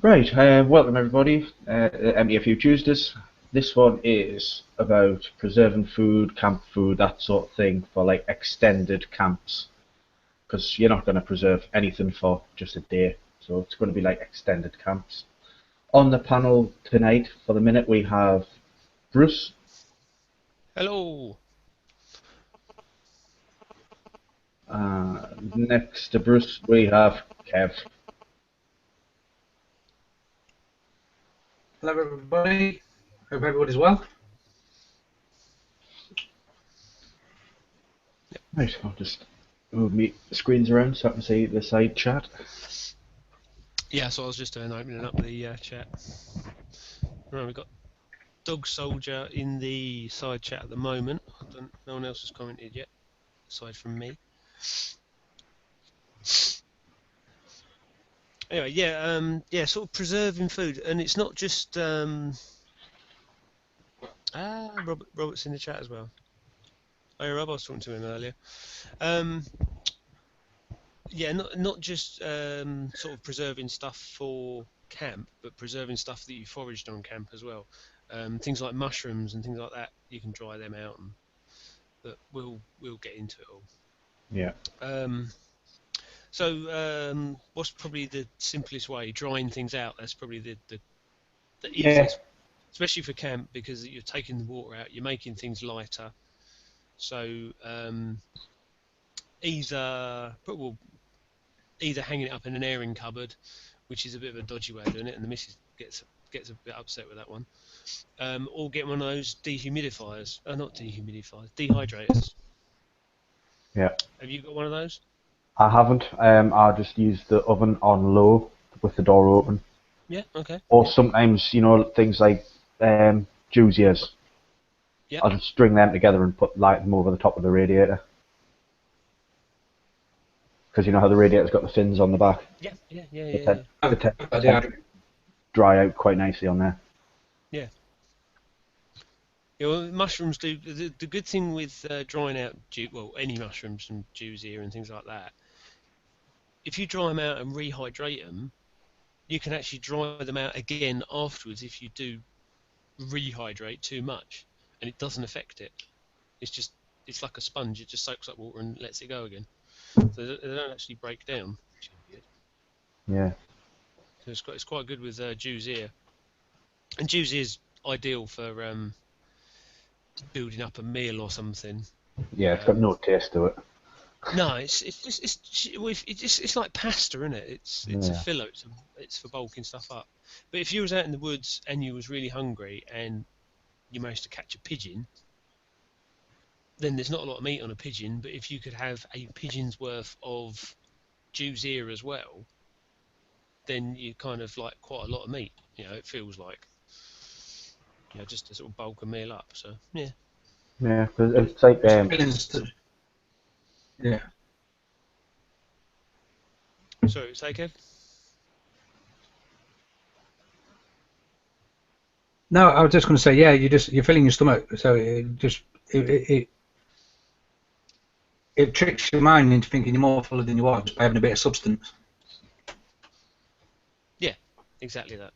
Right, welcome everybody to MTFU Tuesdays. This one is about preserving food, camp food, that sort of thing for like extended camps. Because you're not going to preserve anything for just a day, so it's going to be like extended camps. On the panel tonight, for the minute, we have Bruce. Hello. Next to Bruce, we have Kev. Hello everybody, hope everybody's well. Right, I'll just move the screens around so I can see the side chat. Yeah, so I was just opening up the chat. Right, we've got Dog Soldier in the side chat at the moment. No one else has commented yet, aside from me. Anyway, yeah, sort of preserving food, and it's not just Robert's in the chat as well. Oh, Rob, I was talking to him earlier. Yeah, not just sort of preserving stuff for camp, but preserving stuff that you foraged on camp as well. Things like mushrooms and things like that, you can dry them out, but we'll get into it all. Yeah. So what's probably the simplest way? Drying things out. That's probably the easiest, especially for camp, because you're taking the water out, you're making things lighter. So either hanging it up in an airing cupboard, which is a bit of a dodgy way of doing it, and the missus gets a bit upset with that one, or get one of those dehumidifiers. Not dehumidifiers, dehydrators. Yeah. Have you got one of those? I haven't. I just use the oven on low with the door open. Yeah. Okay. Or sometimes, things like juice ears. Yeah. I'll just string them together and light them over the top of the radiator. Because you know how the radiator's got the fins on the back? Yeah. They tend to dry out quite nicely on there. Yeah. Yeah, well, mushrooms do. The good thing with drying out, any mushrooms from Jew's ear and things like that, if you dry them out and rehydrate them, you can actually dry them out again afterwards if you do rehydrate too much, and it doesn't affect it. It's like a sponge. It just soaks up water and lets it go again. So they don't actually break down. Yeah. So it's quite good with Jew's ear, and Jew's ear is ideal for building up a meal or something. Yeah, it's got no taste to it. No, it's like pasta, isn't it? It's a filler. It's for bulking stuff up. But if you was out in the woods and you was really hungry and you managed to catch a pigeon, then there's not a lot of meat on a pigeon. But if you could have a pigeon's worth of Jew's ear as well, then you kind of like quite a lot of meat. It feels like, just to sort of bulk a meal up. So yeah. Yeah, because it's like yeah. Sorry, say Kev? No, I was just going to say, yeah, you're filling your stomach, so it tricks your mind into thinking you're more full than you are just by having a bit of substance. Yeah, exactly that.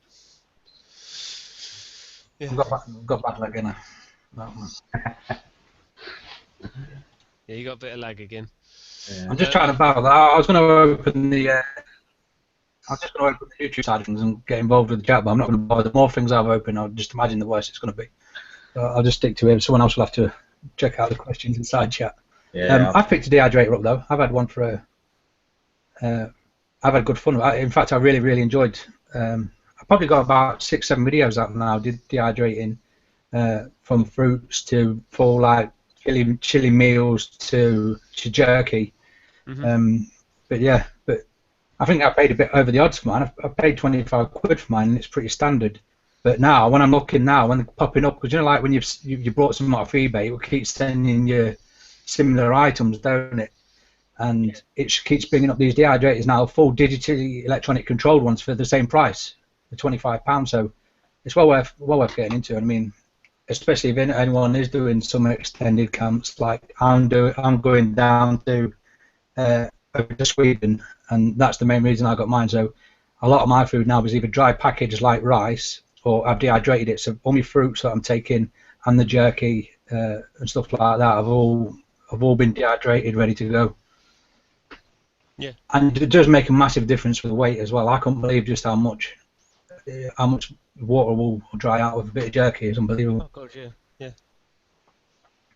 Yeah. I've got bad leg, innit? Yeah, you got a bit of lag again. Yeah. I'm just trying to battle that. I was going to open the YouTube side of things and get involved with the chat, but I'm not going to bother. The more things I've opened, I'll just imagine the worse it's going to be. So I'll just stick to it. Someone else will have to check out the questions inside chat. Yeah. I've picked a dehydrator up though. I've had one for I've had good fun. In fact, I really enjoyed. I've probably got about 6-7 videos out now. Did dehydrating from fruits to full like chili meals to jerky. Mm-hmm. But I think I paid a bit over the odds for mine. I paid 25 quid for mine, and it's pretty standard. But now, when I'm looking now, when they're popping up, because like when you brought some off eBay, it will keep sending you similar items, don't it? And it keeps bringing up these dehydrators now, full digitally electronic controlled ones for the same price, for £25. So it's well worth getting into. I mean, especially if anyone is doing some extended camps, like I'm going down to Sweden, and that's the main reason I got mine. So a lot of my food now is either dry packaged like rice, or I've dehydrated it. So all my fruits that I'm taking and the jerky and stuff like that have all been dehydrated, ready to go. Yeah. And it does make a massive difference for the weight as well. I couldn't believe just how much water will dry out with a bit of jerky. It's unbelievable. Oh god, yeah.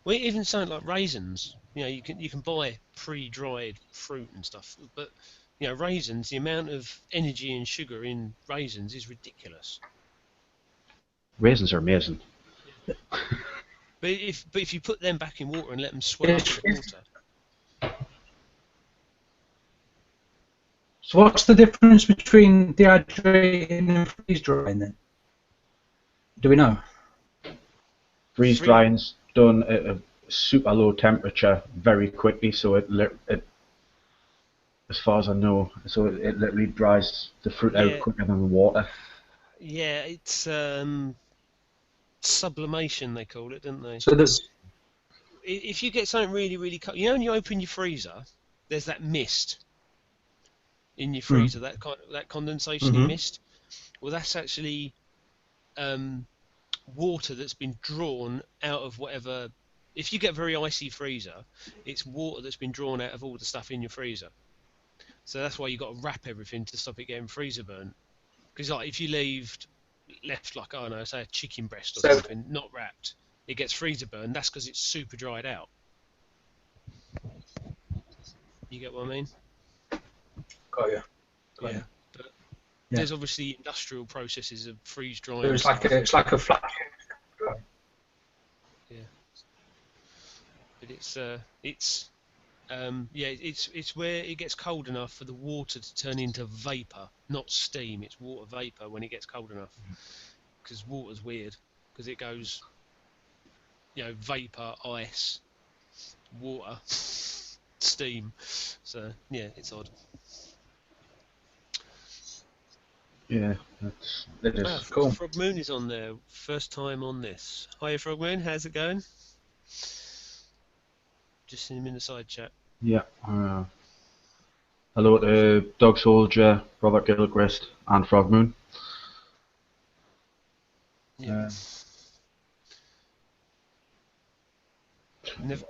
Well, even something like raisins, you can buy pre-dried fruit and stuff, but raisins, the amount of energy and sugar in raisins is ridiculous. Raisins are amazing. But if you put them back in water and let them swell up with water. So what's the difference between dehydrating and freeze drying then? Do we know? Freeze drying's done at a super low temperature very quickly, so it as far as I know, so it literally dries the fruit out quicker than the water. Yeah, it's sublimation they call it, don't they? So there's if you get something really, really cold, when you open your freezer, there's that mist in your freezer, that condensation mist. Well, that's actually water that's been drawn out of whatever. If you get a very icy freezer, it's water that's been drawn out of all the stuff in your freezer. So that's why you've got to wrap everything to stop it getting freezer burnt. Because like if you left like, I don't know, say a chicken breast or something, not wrapped, it gets freezer burned. That's because it's super dried out. You get what I mean? Got you. Yeah. But there's obviously industrial processes of freeze drying. So it's like a flat. Yeah. But it's where it gets cold enough for the water to turn into vapor, not steam. It's water vapor when it gets cold enough. Because water's weird. Because it goes, vapor, ice, water, steam. So yeah, it's odd. Yeah, it is cool. Frog Moon is on there. First time on this. Hiya, Frog Moon. How's it going? Just seen him in the side chat. Yeah. Hello to Dog Soldier, Robert Gilchrist, and Frog Moon. Yeah.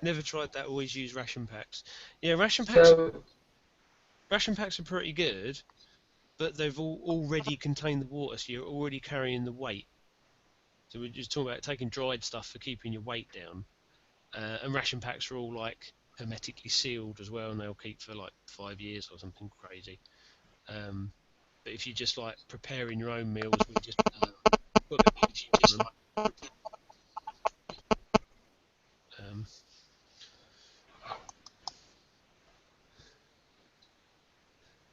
Never tried that. Always use ration packs. Yeah, ration packs. Ration packs are pretty good, but they've already contained the water, so you're already carrying the weight. So we're just talking about taking dried stuff for keeping your weight down. And ration packs are all like hermetically sealed as well, and they'll keep for like 5 years or something crazy. But if you're just like preparing your own meals, we just put a bit in them.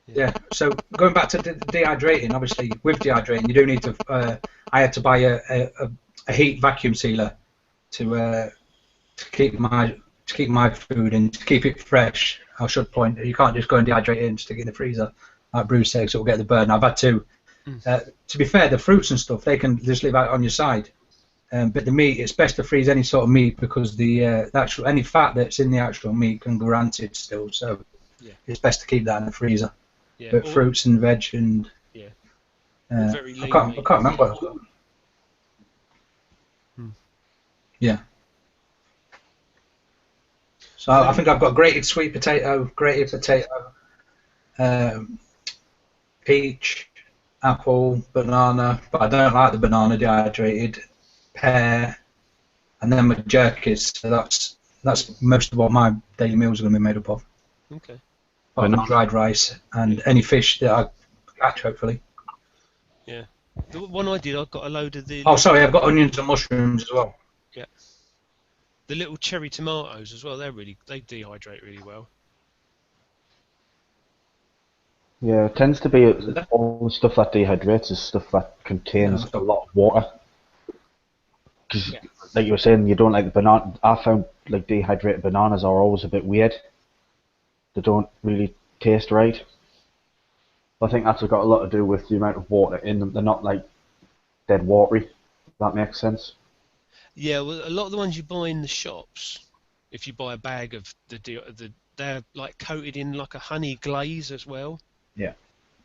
Yeah. So going back to dehydrating, obviously with dehydrating, you do need to. I had to buy a heat vacuum sealer to keep my food and to keep it fresh. I should point, you can't just go and dehydrate it and stick it in the freezer like Bruce said, so it'll get the burn. I've had to. To be fair, the fruits and stuff they can just leave out on your side. But the meat, it's best to freeze any sort of meat because the actual any fat that's in the actual meat can go rancid still. So it's best to keep that in the freezer. Yeah, but fruits and veg and I can't remember. Yeah. So I think I've got grated sweet potato, peach, apple, banana, but I don't like the banana dehydrated, pear, and then my jerkies. So that's most of what my daily meals are going to be made up of. Okay. Dried rice and any fish that I catch, hopefully. Yeah. The one I did, I got a load of the. Oh, sorry, I've got onions and mushrooms as well. Yeah. The little cherry tomatoes as well. They dehydrate really well. Yeah, it tends to be all the stuff that dehydrates is stuff that contains a lot of water. Because, like you were saying, you don't like the banana. I found like dehydrated bananas are always a bit weird. They don't really taste right. I think that's got a lot to do with the amount of water in them. They're not like dead watery. If that makes sense. Yeah, well, a lot of the ones you buy in the shops, if you buy a bag of they're like coated in like a honey glaze as well. Yeah.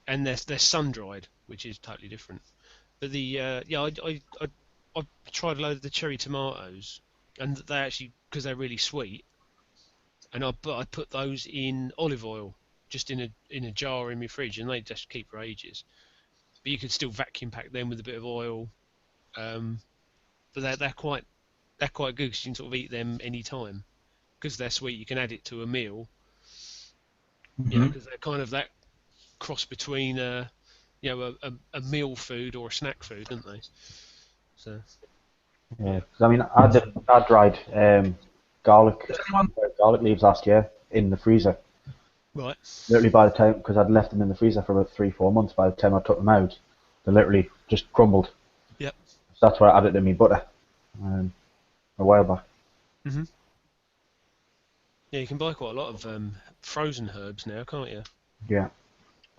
and they're sun dried, which is totally different. But I tried a load of the cherry tomatoes, and they actually, because they're really sweet, and I put those in olive oil, just in a jar in my fridge, and they just keep for ages. But you could still vacuum pack them with a bit of oil. But they're quite good because you can sort of eat them any time. Because they're sweet, you can add it to a meal. You know, Mhm. because they're kind of that cross between a meal food or a snack food, aren't they? So Yeah, yeah. 'cause I mean, I dried garlic Does anyone? garlic leaves last year in the freezer. Right. Literally by the time, because I'd left them in the freezer for about 3 4 months, by the time I took them out, they literally just crumbled. Yep. So that's why I added them in butter um, a while back. Mhm. Yeah, you can buy quite a lot of frozen herbs now, can't you? Yeah,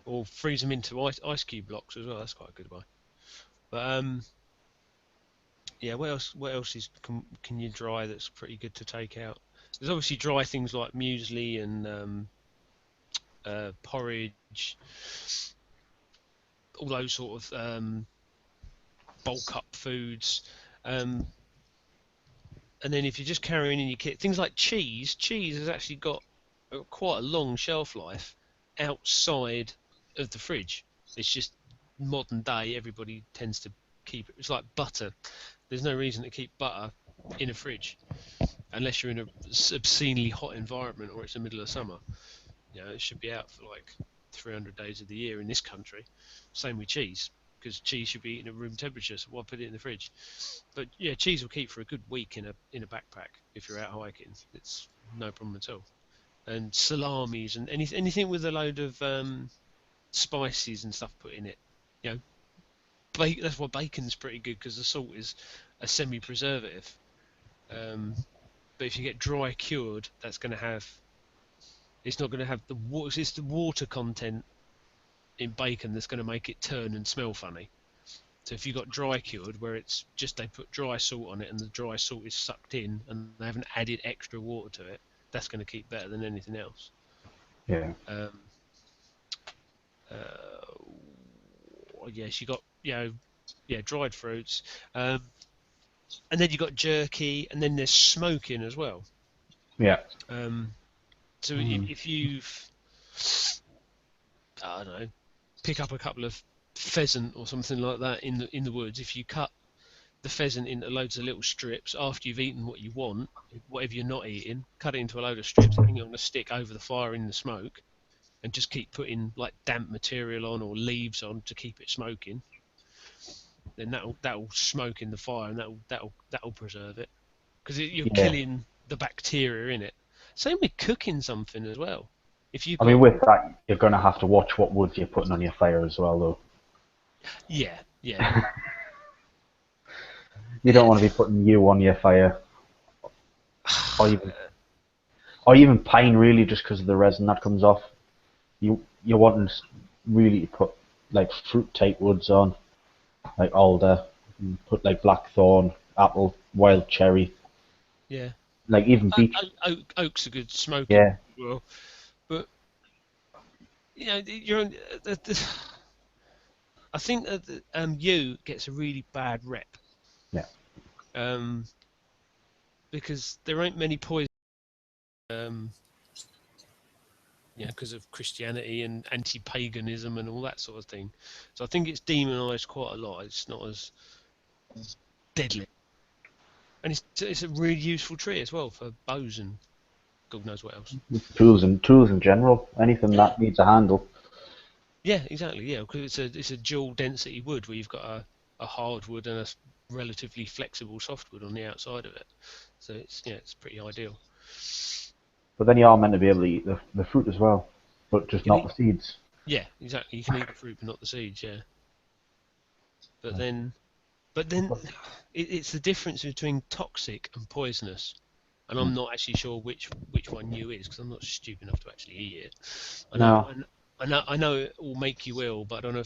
Or freeze them into ice cube blocks as well. That's quite a good way. But yeah, what else? What else can you dry that's pretty good to take out? There's obviously dry things like muesli and porridge, all those sort of bulk up foods. Um, and then if you're just carrying in your kit, things like cheese has actually got quite a long shelf life outside of the fridge. It's just modern day, everybody tends to keep it. It's like butter. There's no reason to keep butter in a fridge unless you're in a obscenely hot environment or it's the middle of summer. You know, it should be out for like 300 days of the year in this country. Same with cheese, because cheese should be eaten at room temperature, so why put it in the fridge? But yeah, cheese will keep for a good week in a backpack if you're out hiking. It's no problem at all. And salamis and anything with a load of spices and stuff put in it. You know, that's why bacon's pretty good because the salt is a semi-preservative. Um, but if you get dry cured, that's going to have it's not going to have the water. It's the water content in bacon that's going to make it turn and smell funny. So if you've got dry cured, where it's just they put dry salt on it and the dry salt is sucked in and they haven't added extra water to it, that's going to keep better than anything else. yeah. Um, yes, you got dried fruits, and then you got jerky, and then there's smoking as well. Yeah. So Mm. if you've I don't know, pick up a couple of pheasant or something like that in the woods. If you cut the pheasant into loads of little strips after you've eaten what you want, whatever you're not eating, cut it into a load of strips, hang it on a stick over the fire in the smoke, and just keep putting like damp material on or leaves on to keep it smoking. Then that'll smoke in the fire and that'll preserve it because you're Yeah. killing the bacteria in it. Same with cooking something as well. If you've I mean, got with that, you're going to have to watch what wood you're putting on your fire as well, though. yeah. You don't want to be putting yew on your fire, or even pine, really, just because of the resin that comes off. You want really to put like fruit type woods on, like alder, and put like blackthorn, apple, wild cherry, Yeah. like even beech. Oak's a good smoking Yeah, as well, but you know, I think that yew gets a really bad rep yeah, um, because there ain't many poison, um, because of Christianity and anti-paganism and all that sort of thing. So I think it's demonised quite a lot. It's not as deadly, and it's a really useful tree as well for bows and God knows what else. tools in general, anything Yeah. that needs a handle. Yeah, exactly. Yeah, because it's a dual density wood where you've got a hardwood and a relatively flexible softwood on the outside of it. So it's pretty ideal. But then you are meant to be able to eat the fruit as well, but You just can not eat. the seeds. Yeah, exactly. You can eat the fruit but not the seeds. Yeah, but Yeah. then it's the difference between toxic and poisonous. And Mm. I'm not actually sure which one you is because I'm not stupid enough to actually eat it. I know No, I know it will make you ill, but I don't know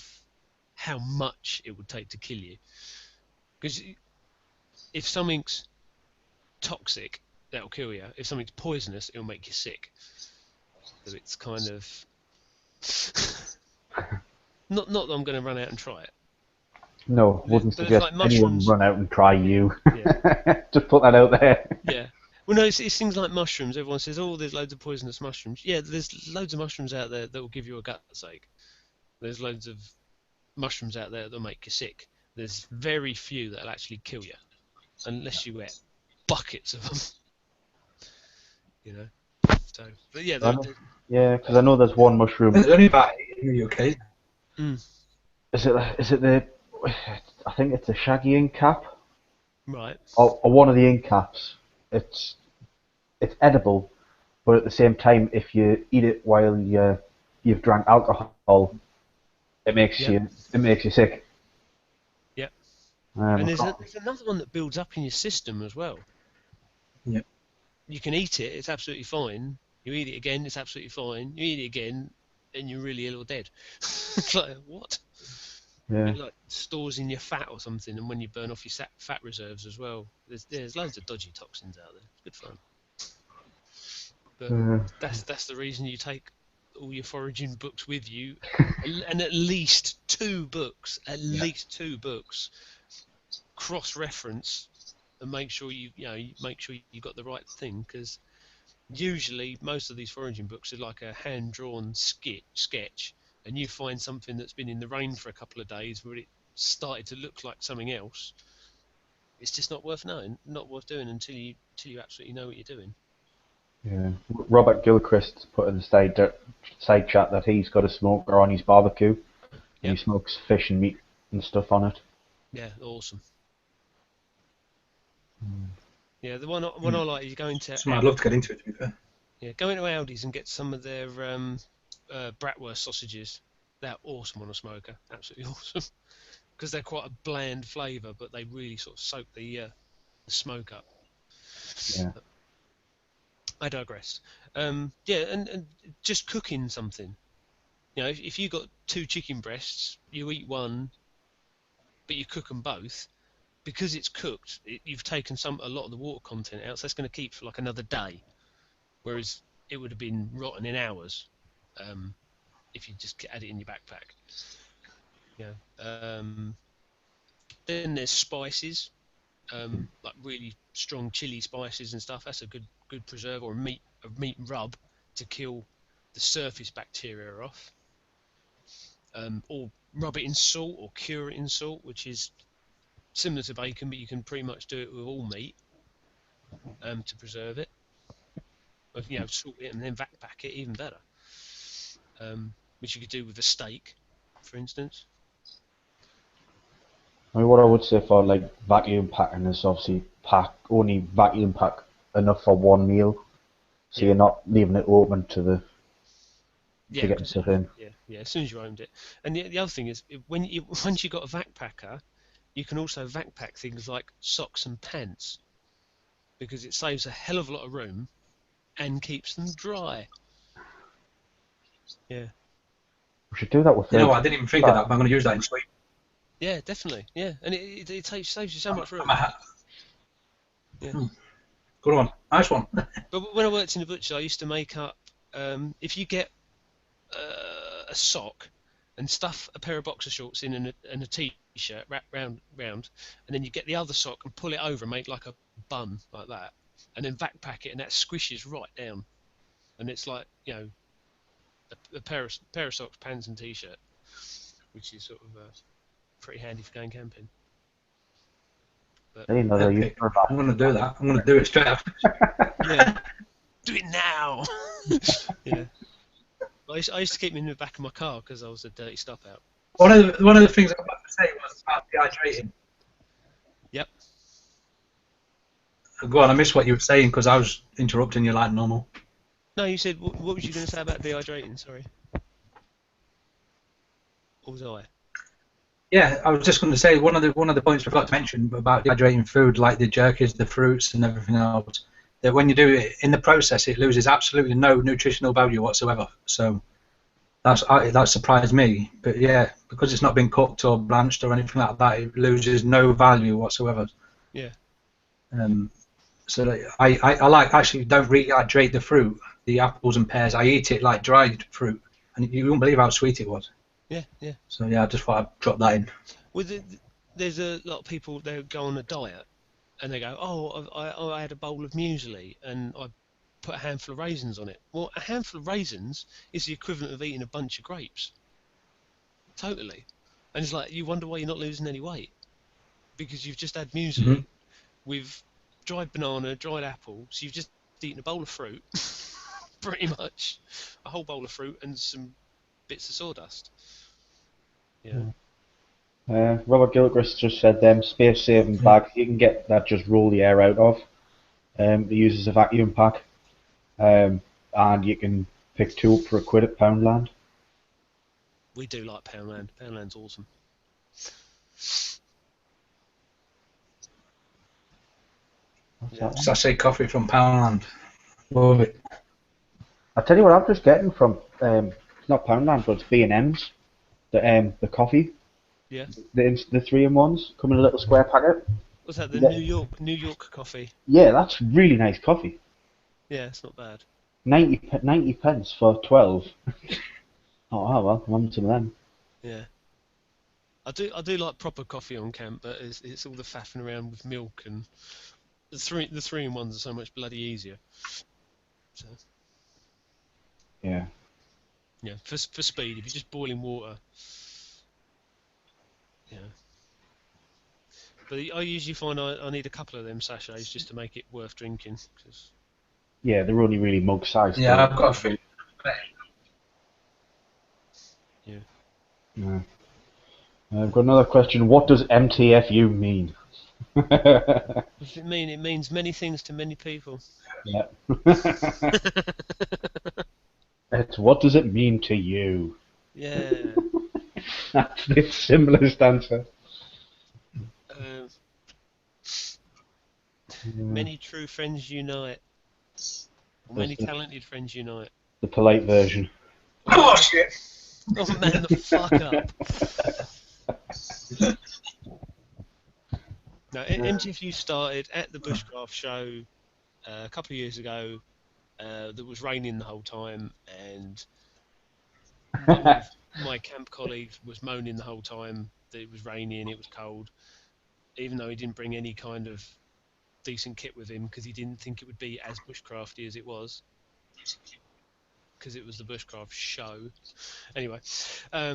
how much it would take to kill you. Because if something's toxic, that'll kill you. If something's poisonous, it'll make you sick. So it's kind of Not that I'm going to run out and try it. No, wouldn't But it's suggest like anyone mushrooms. run out and try you. Yeah. Just put that out there. Yeah. Well, no, it's things like mushrooms. Everyone says, "Oh, there's loads of poisonous mushrooms." Yeah, there's loads of mushrooms out there that will give you a gutsache. There's loads of mushrooms out there that'll make you sick. There's very few that'll actually kill you, unless you eat buckets of them. You know. So, but yeah, Yeah, because I know there's one mushroom. There's only about 8 in the UK. Is it the? I think it's a shaggy ink cap. right. Or one of the ink caps. It's edible, but at the same time, if you eat it while you've drank alcohol, it makes you sick. Yep. Um, And there's another one that builds up in your system as well. Yep. You can eat it; it's absolutely fine. You eat it again; it's absolutely fine. You eat it again, and you're really ill or dead. It's like what? yeah. It like stores in your fat or something, and when you burn off your fat reserves as well, there's loads of dodgy toxins out there. It's good fun. But that's the reason you take all your foraging books with you, and at least two books, cross-reference, and make sure you got the right thing, because usually most of these foraging books are like a hand-drawn sketch, and you find something that's been in the rain for a couple of days where it started to look like something else. It's just not worth doing until you absolutely know what you're doing. Yeah. Robert Gilchrist put in the side chat that he's got a smoker on his barbecue, and he smokes fish and meat and stuff on it. Yeah, awesome. Yeah, the one I like is going to. I'd love to get into it, to be fair. Yeah, go into Aldi's and get some of their bratwurst sausages. They're awesome on a smoker, absolutely awesome, because they're quite a bland flavour, but they really sort of soak the smoke up. Yeah. I digress. Yeah, and just cooking something. You know, if you got 2 chicken breasts, you eat one, but you cook them both. Because it's cooked, you've taken a lot of the water content out, so that's going to keep for like another day. Whereas it would have been rotten in hours if you just had it in your backpack. Yeah. Then there's spices, like really strong chili spices and stuff. That's a good preserve, or a meat rub to kill the surface bacteria off. Or rub it in salt or cure it in salt, which is similar to bacon, but you can pretty much do it with all meat to preserve it. You know, salt it and then vac pack it, even better. Which you could do with a steak, for instance. I mean, what I would say for like vacuum packing is obviously only vacuum pack enough for one meal, so you're not leaving it open to get stuff in. Yeah. As soon as you owned it, and the other thing is, once you got a vac packer, you can also vac pack things like socks and pants, because it saves a hell of a lot of room and keeps them dry. Yeah. We should do that with. You know what? I didn't even think of that, but I'm going to use that in sleep. Yeah, definitely. Yeah, and it saves you so much room. Yeah. Good one. Nice one. But when I worked in the butcher, I used to make up. If you get a sock and stuff a pair of boxer shorts in and a t-shirt wrapped round, and then you get the other sock and pull it over and make like a bun like that, and then vac pack it, and that squishes right down, and it's like, you know, a pair of socks, pants, and t-shirt, which is sort of pretty handy for going camping. But, I'm going to do that. I'm going to do it straight after. Yeah, do it now. Yeah. I used to keep them in the back of my car because I was a dirty stuff out. One of the things I was about to say was about dehydrating. Yep. Go on, I missed what you were saying because I was interrupting you like normal. No, you said, what was you going to say about dehydrating? Sorry. Or was I? Yeah, I was just going to say one of the points I forgot to mention about dehydrating food, like the jerkies, the fruits, and everything else, that when you do it in the process, it loses absolutely no nutritional value whatsoever. So that surprised me. But yeah, because it's not been cooked or blanched or anything like that, it loses no value whatsoever. Yeah. So I like actually don't rehydrate the fruit, the apples and pears. I eat it like dried fruit, and you won't believe how sweet it was. Yeah, yeah. So yeah, I just thought I'd drop that in. There's a lot of people that go on a diet and they go, oh, I had a bowl of muesli and I put a handful of raisins on it. Well, a handful of raisins is the equivalent of eating a bunch of grapes. Totally. And it's like, you wonder why you're not losing any weight. Because you've just had Hmm. muesli with dried banana, dried apple, so you've just eaten a bowl of fruit, pretty much, a whole bowl of fruit and some bits of sawdust. Yeah. Robert Gilchrist just said space saving Yeah. bags you can get that just roll the air out of. It uses a vacuum pack, and you can pick two up for £1 at Poundland. We do like Poundland. Poundland's awesome. What's Yeah. that one? Sachet coffee from Poundland. Love it. I tell you what, I'm just getting from it's not Poundland, but it's B&M's. The coffee, Yeah. the 3-in-1s come in a little square packet. What's that? You The get- New York coffee. yeah, that's really nice coffee. Yeah, it's not bad. 90 pence for 12. Oh well, I'm on some of them. Yeah. I do like proper coffee on camp, but it's all the faffing around with milk and the 3-in-1s are so much bloody easier. So Yeah. yeah, for speed, if you're just boiling water. Yeah. But I usually find I need a couple of them sachets just to make it worth drinking. Cause, Yeah, they're only really mug sized. Yeah, I've got a few. yeah. Yeah. I've got another question. What does MTFU mean? What does it mean? It means many things to many people. Yeah. It's what does it mean to you? Yeah. That's the simplest answer. Um, Many true friends unite. Or many That's talented friends unite. the polite version. Oh shit! Oh man, the fuck up. No, MTFU started at the Bushcraft show a couple of years ago. That was raining the whole time, and one of my camp colleagues was moaning the whole time that it was raining, it was cold, even though he didn't bring any kind of decent kit with him because he didn't think it would be as bushcrafty as it was, because it was the Bushcraft show. Anyway, yeah,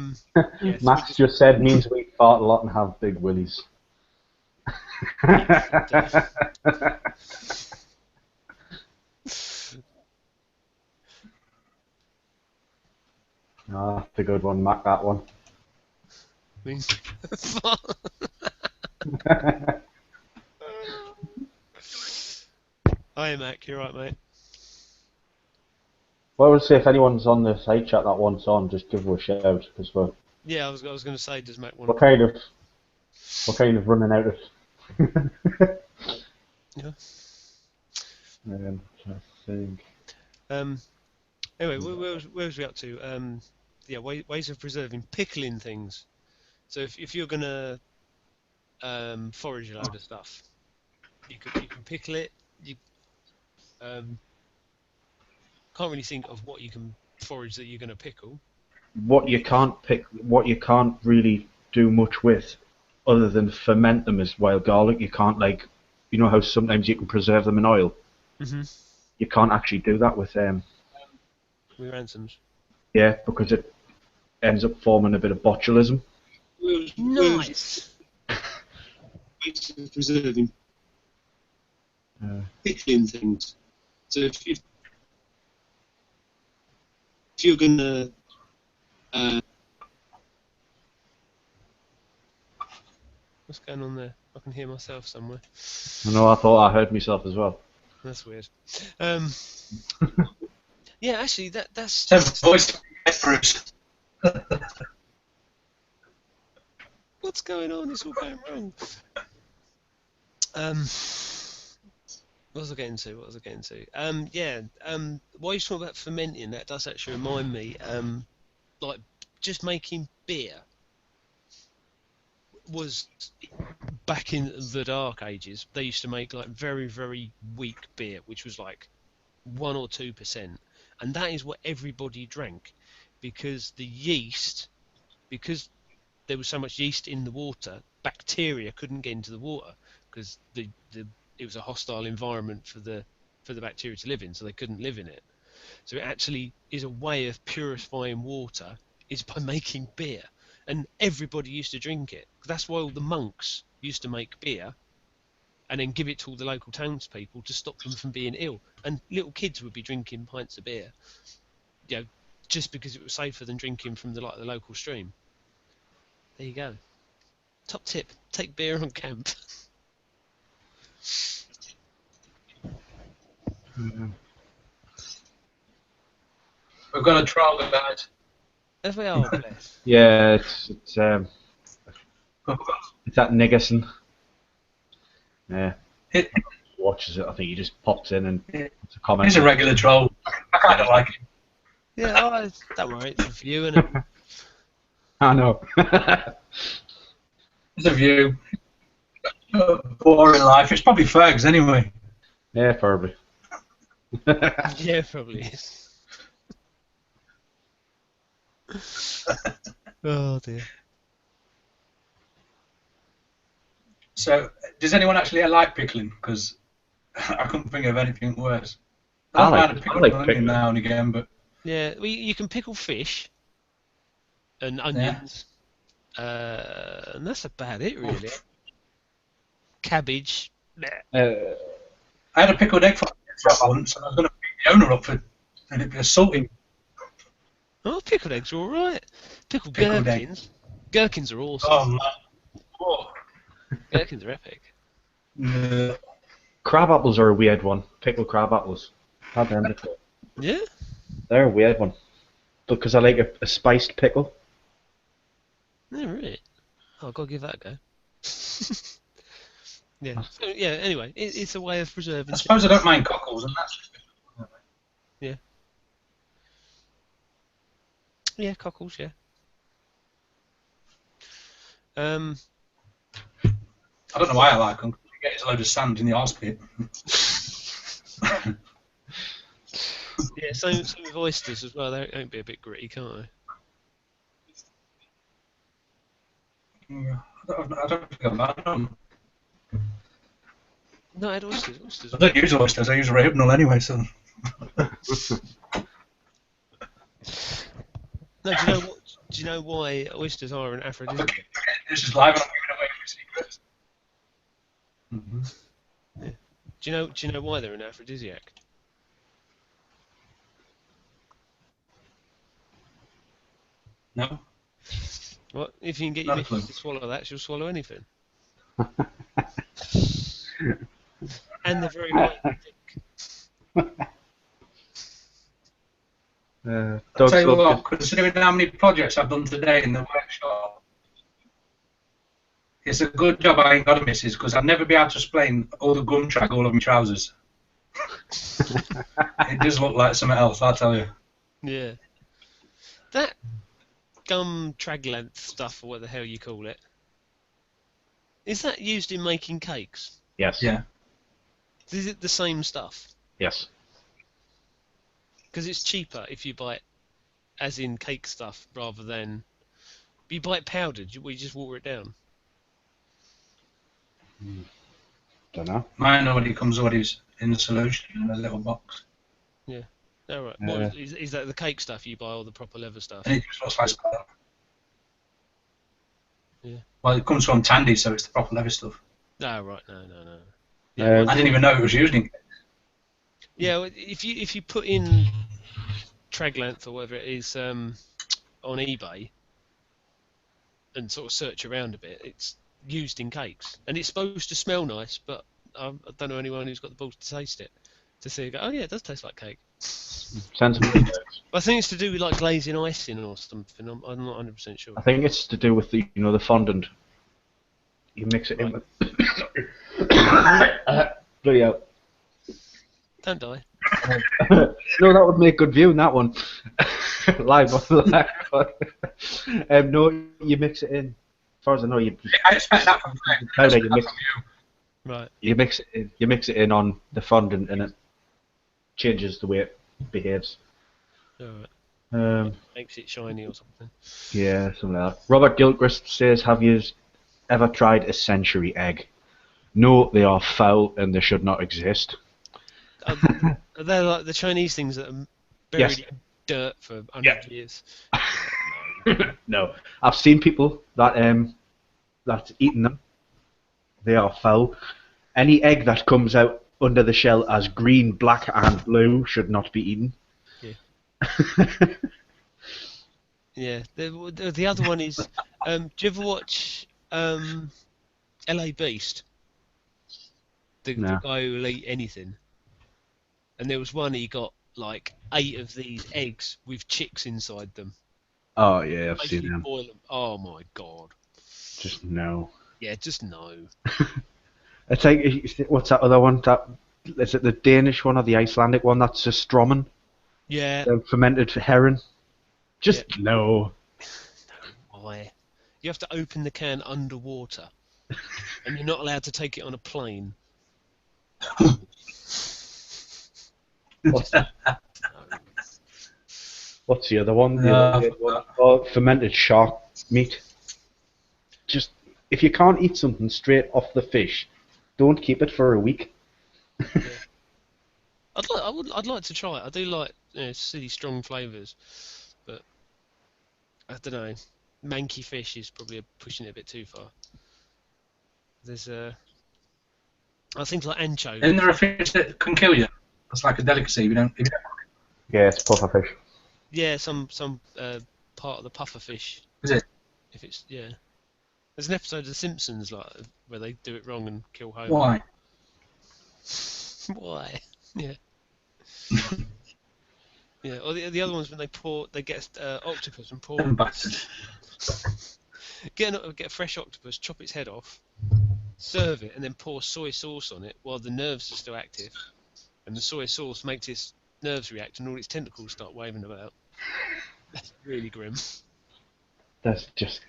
so Max just said means we fart a lot and have big willies. Ah, that's a good one, Mac, that one. means Hi Mac, you're right, mate. Well, I would say if anyone's on the side chat that wants on, just give us a shout because Yeah, I was going to say, does Mac want we're kind of running out of. Yeah. I think. Anyway, where was we up to? Yeah, ways of preserving, pickling things. So if you're gonna forage a load of stuff, you can pickle it. You can't really think of what you can forage that you're gonna pickle. What you can't really do much with, other than ferment them as wild garlic. You can't you know how sometimes you can preserve them in oil. Mm-hmm. You can't actually do that with With ransoms. yeah, because it ends up forming a bit of botulism. Nice. Ways of preserving, pickling things. So if you're gonna What's going on there? I can hear myself somewhere. I know. I thought I heard myself as well. That's weird. Yeah, actually, that's Voice Bruce. what's going on? It's all going wrong. What was I getting to? Yeah. While you're talking about fermenting, that does actually remind me. Like just making beer was back in the dark ages. They used to make like very, very weak beer, which was like 1 or 2%, and that is what everybody drank because the yeast because there was so much yeast in the water, bacteria couldn't get into the water because it was a hostile environment for the bacteria to live in, so they couldn't live in it. So it actually is a way of purifying water is by making beer, and everybody used to drink it. That's why all the monks used to make beer and then give it to all the local townspeople to stop them from being ill. And little kids would be drinking pints of beer, just because it was safer than drinking from the local stream. There you go. Top tip: take beer on camp. We've got a troll, guys. Have we all bless? Yeah, it's at Niggerson. Yeah. It Watches it. I think he just pops in and puts a comment. He's a regular troll. I kind of like him. Yeah, don't worry, it's a view, isn't it? I know. It's a view. Boring life. It's probably Fergs anyway. Yeah, probably. Yeah, probably is. Oh dear. So, does anyone actually like pickling? Because I couldn't think of anything worse. I I like- mind a I pickle like onion pickling. now and again, but Yeah, well, you can pickle fish and onions, and that's about it really. Cabbage. Nah. I had a pickled egg for once, and I was going to pick the owner up for, and it'd be assaulting. Oh, pickled eggs are all right. Pickled Pickled egg. gherkins. Gherkins are awesome. Oh man. Oh. Gherkins are epic. No. Crab apples are a weird one. Pickled crab apples. Yeah. They're a weird one. Because I like a spiced pickle. Yeah, really. Oh, I've got to give that a go. Yeah. So, yeah. Anyway, it's a way of preserving. I suppose I don't mind cockles, and that's. Yeah, cockles. Yeah. I don't know why I like them. You get a load of sand in the arse pit. Yeah. Same with oysters as well. They don't be a bit gritty, can't they? I don't think I've had them. No, I had oysters. Oysters. I don't use oysters. I use Rohypnol anyway. So. No, do you know what? Do you know why oysters are an aphrodisiac? Okay, this is live and I'm giving away my secrets. Mm-hmm. Do you know why they're an aphrodisiac? No? What? If you can get Not your a clue. missus to swallow that, she'll swallow anything. And they're very light, I think. I'll Doug's tell you got what, considering how many projects I've done today in the workshop, it's a good job I ain't got a missus, because I'd never be able to explain all the gum track all of my trousers. It does look like something else, I'll tell you. Yeah. That gum trag length stuff, or what the hell you call it, is that used in making cakes? Yes. Yeah. Is it the same stuff? Yes. Because it's cheaper if you buy it as in cake stuff rather than... You buy it powdered, we just water it down. Don't know. Mine already comes already in the solution in a little box. Oh, right. Yeah. What, is that the cake stuff you buy, or the proper leather stuff? And it just looks like that. Yeah. Well, it comes from Tandy, so it's the proper leather stuff. No, right, no. Um, I didn't even know it was used in. Yeah, well, if you put in trag length or whatever it is on eBay and sort of search around a bit, it's used in cakes, and it's supposed to smell nice, but I don't know anyone who's got the balls to taste it to see. Go, oh yeah, it does taste like cake. sensible. I think it's to do with like glazing icing or something. I'm not 100% sure. I think it's to do with the the fondant. You mix it in with. Bloody hell. Don't die. No, that would make good viewing, that one. Live on the live. No, you mix it in. As far as I know, you I expect that from powder, you mix Right. you mix it in on the fondant, and it changes the way it behaves. Alright. Makes it shiny or something. Yeah, something like that. Robert Gilchrist says, "Have you ever tried a century egg? No, they are foul and they should not exist." Are they like the Chinese things that are Yes. buried in dirt for Yeah. 100 years? No. No, I've seen people that's eaten them. They are foul. Any egg that comes out under the shell as green, black, and blue should not be eaten. Yeah. Yeah. The other one is, do you ever watch LA Beast? The No. guy who will eat anything. And there was one he got like 8 of these eggs with chicks inside them. Oh yeah, I've seen Basically them. boil them. Oh my god. Just no. Yeah, just no. It's like, what's that other one? Is it the Danish one or the Icelandic one? That's a Strommen, Yeah. fermented herring. Just no. Why? You have to open the can underwater, and you're not allowed to take it on a plane. What's the other one? The No, other one? Oh, fermented shark meat. Just if you can't eat something straight off the fish, don't keep it for a week. I'd like to try it. I do like silly strong flavours, but I don't know. Manky fish is probably pushing it a bit too far. There's things like anchovies. Isn't there a fish that can kill you? It's like a delicacy. If you don't Yeah, it's pufferfish. Yeah, some part of the puffer fish. Is it? If it's there's an episode of The Simpsons like where they do it wrong and kill Homer. Why? Why? Yeah. Yeah. Or the other ones when they get octopus and pour Them bastards. get a fresh octopus, chop its head off, serve it, and then pour soy sauce on it while the nerves are still active, and the soy sauce makes its nerves react and all its tentacles start waving about. That's really grim. That's just.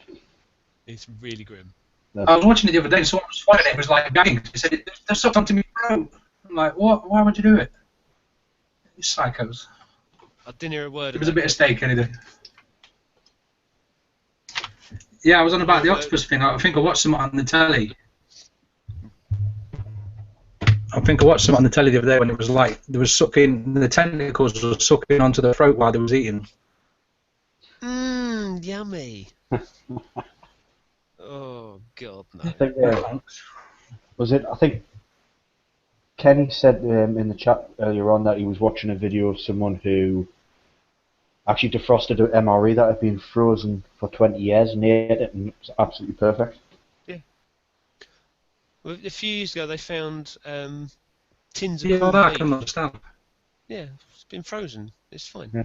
It's really grim. I was watching it the other day and someone was fighting it. It was like gagging. He said, "There's something to me throat." I'm like, what? Why would you do it? It's psychos. I didn't hear a word. It was a bit of steak anything. Yeah, I was on about the octopus thing. I think I watched something on the telly. I think I watched something on the telly the other day when it was like there was sucking, the tentacles were sucking onto the throat while they was eating. Yummy. Oh god, no. I think, was it? I think Kenny said in the chat earlier on that he was watching a video of someone who actually defrosted an MRE that had been frozen for 20 years and ate it, and it was absolutely perfect. Yeah. Well, a few years ago they found tins of Yeah, corned that I beef. can understand. Yeah, it's been frozen. It's fine. Yeah.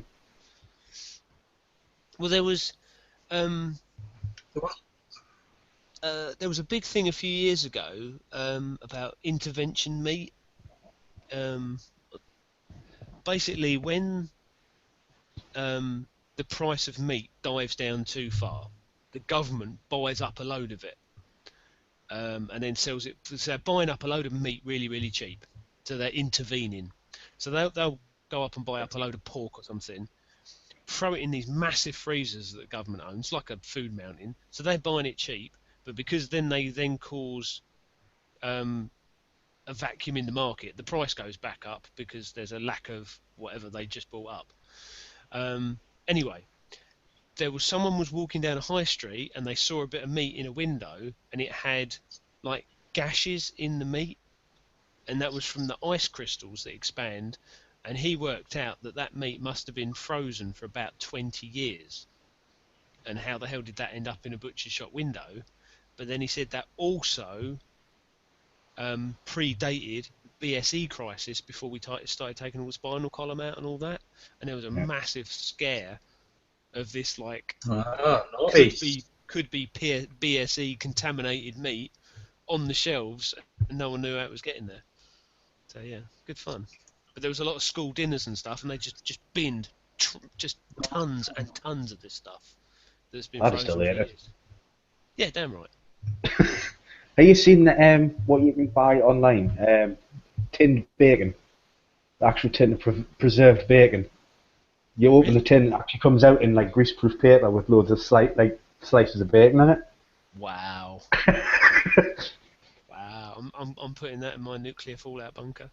Well, there was a big thing a few years ago about intervention meat. Basically, when the price of meat dives down too far, the government buys up a load of it and then sells it. So they're buying up a load of meat really, really cheap. So they're intervening. So they'll go up and buy up a load of pork or something, throw it in these massive freezers that the government owns, like a food mountain. So they're buying it cheap, but because then they cause a vacuum in the market, the price goes back up because there's a lack of whatever they just bought up. Anyway, someone was walking down a high street and they saw a bit of meat in a window and it had like gashes in the meat, and that was from the ice crystals that expand, and he worked out that meat must have been frozen for about 20 years. And how the hell did that end up in a butcher shop window? But then he said that also predated BSE crisis before we started taking all the spinal column out and all that, and there was a massive scare of this like could be BSE contaminated meat on the shelves, and no one knew how it was getting there. So yeah, good fun. But there was a lot of school dinners and stuff, and they just binned just tons and tons of this stuff that's been frozen for years. Yeah, damn right. Have you seen what you can buy online? Tinned bacon, the actual tin of preserved bacon. You open the tin, it actually comes out in like greaseproof paper with loads of slices of bacon in it. Wow. Wow. I'm putting that in my nuclear fallout bunker.